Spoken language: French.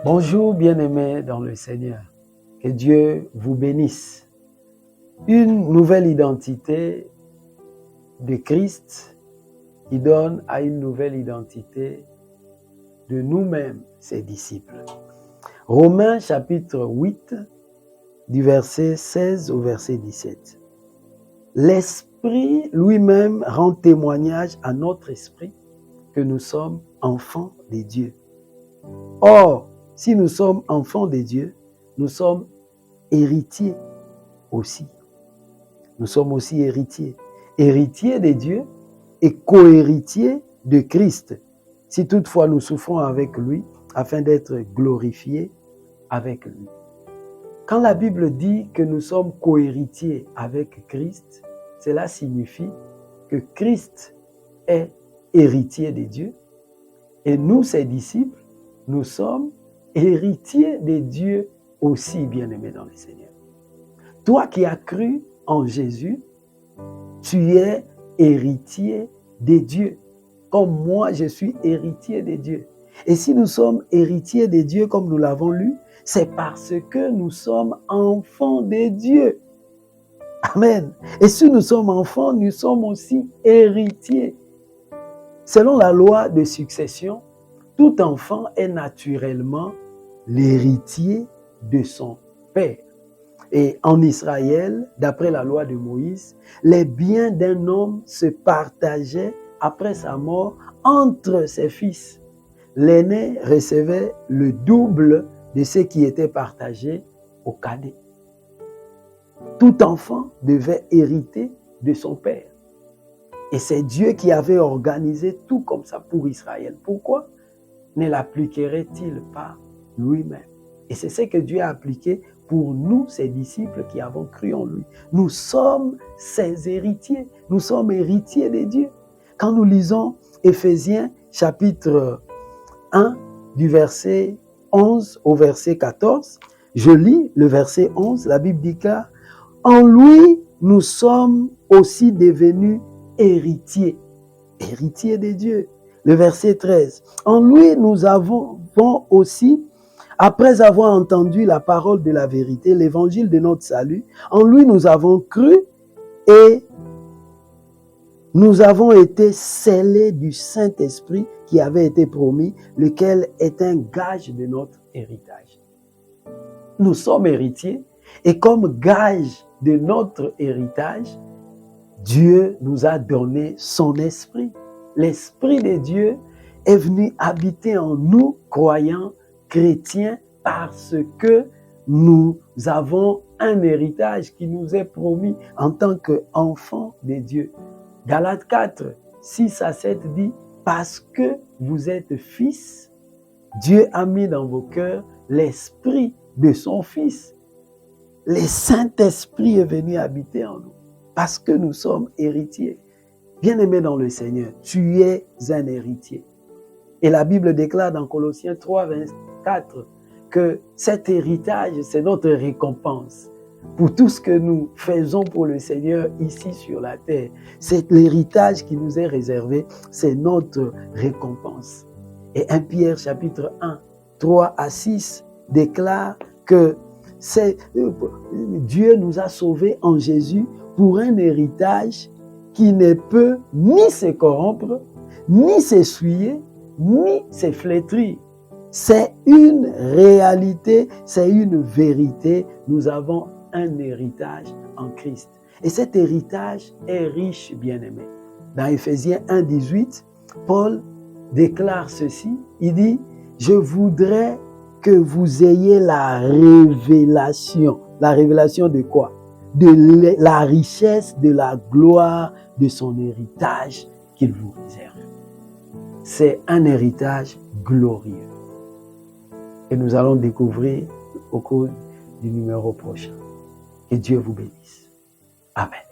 Bonjour bien-aimés dans le Seigneur, que Dieu vous bénisse. Une nouvelle identité de Christ qui donne à une nouvelle identité de nous-mêmes, ses disciples. Romains chapitre 8, du verset 16 au verset 17. L'Esprit lui-même rend témoignage à notre esprit que nous sommes enfants de Dieu. Or, si nous sommes enfants de Dieu, nous sommes héritiers aussi. Nous sommes aussi héritiers. Héritiers de Dieu et co-héritiers de Christ, si toutefois nous souffrons avec lui, afin d'être glorifiés avec lui. Quand la Bible dit que nous sommes co-héritiers avec Christ, cela signifie que Christ est héritier de Dieu et nous, ses disciples, nous sommes héritier de Dieu aussi, bien-aimés dans le Seigneur. Toi qui as cru en Jésus, tu es héritier de Dieu. Comme moi, je suis héritier de Dieu. Et si nous sommes héritiers de Dieu, comme nous l'avons lu, c'est parce que nous sommes enfants de Dieu. Amen. Et si nous sommes enfants, nous sommes aussi héritiers. Selon la loi de succession, tout enfant est naturellement l'héritier de son père. Et en Israël, d'après la loi de Moïse, les biens d'un homme se partageaient après sa mort entre ses fils. L'aîné recevait le double de ce qui était partagé au cadet. Tout enfant devait hériter de son père. Et c'est Dieu qui avait organisé tout comme ça pour Israël. Pourquoi ne l'appliquerait-il pas lui-même? Et c'est ce que Dieu a appliqué pour nous, ses disciples qui avons cru en lui. Nous sommes ses héritiers. Nous sommes héritiers de Dieu. Quand nous lisons Éphésiens chapitre 1 du verset 11 au verset 14, je lis le verset 11, la Bible dit car en lui, nous sommes aussi devenus héritiers. Héritiers de Dieu. Le verset 13. En lui, nous avons aussi, après avoir entendu la parole de la vérité, l'évangile de notre salut, en lui nous avons cru et nous avons été scellés du Saint-Esprit qui avait été promis, lequel est un gage de notre héritage. Nous sommes héritiers et comme gage de notre héritage, Dieu nous a donné son esprit. L'Esprit de Dieu est venu habiter en nous, croyants, chrétiens, parce que nous avons un héritage qui nous est promis en tant qu'enfants de Dieu. Galates 4, 6 à 7 dit, parce que vous êtes fils, Dieu a mis dans vos cœurs l'esprit de son Fils. Le Saint-Esprit est venu habiter en nous parce que nous sommes héritiers. Bien-aimé dans le Seigneur, tu es un héritier. Et la Bible déclare dans Colossiens 3, 24 que cet héritage, c'est notre récompense pour tout ce que nous faisons pour le Seigneur ici sur la terre. C'est l'héritage qui nous est réservé, c'est notre récompense. Et 1 Pierre chapitre 1, 3 à 6 déclare que Dieu nous a sauvés en Jésus pour un héritage qui ne peut ni se corrompre, ni s'essuyer, ni se flétrir. C'est une réalité, c'est une vérité. Nous avons un héritage en Christ. Et cet héritage est riche, bien-aimé. Dans Éphésiens 1, 18, Paul déclare ceci. Il dit, je voudrais que vous ayez la révélation. La révélation de quoi? De la richesse, de la gloire de son héritage qu'il vous réserve. C'est un héritage glorieux. Et nous allons découvrir au cours du numéro prochain. Que Dieu vous bénisse. Amen.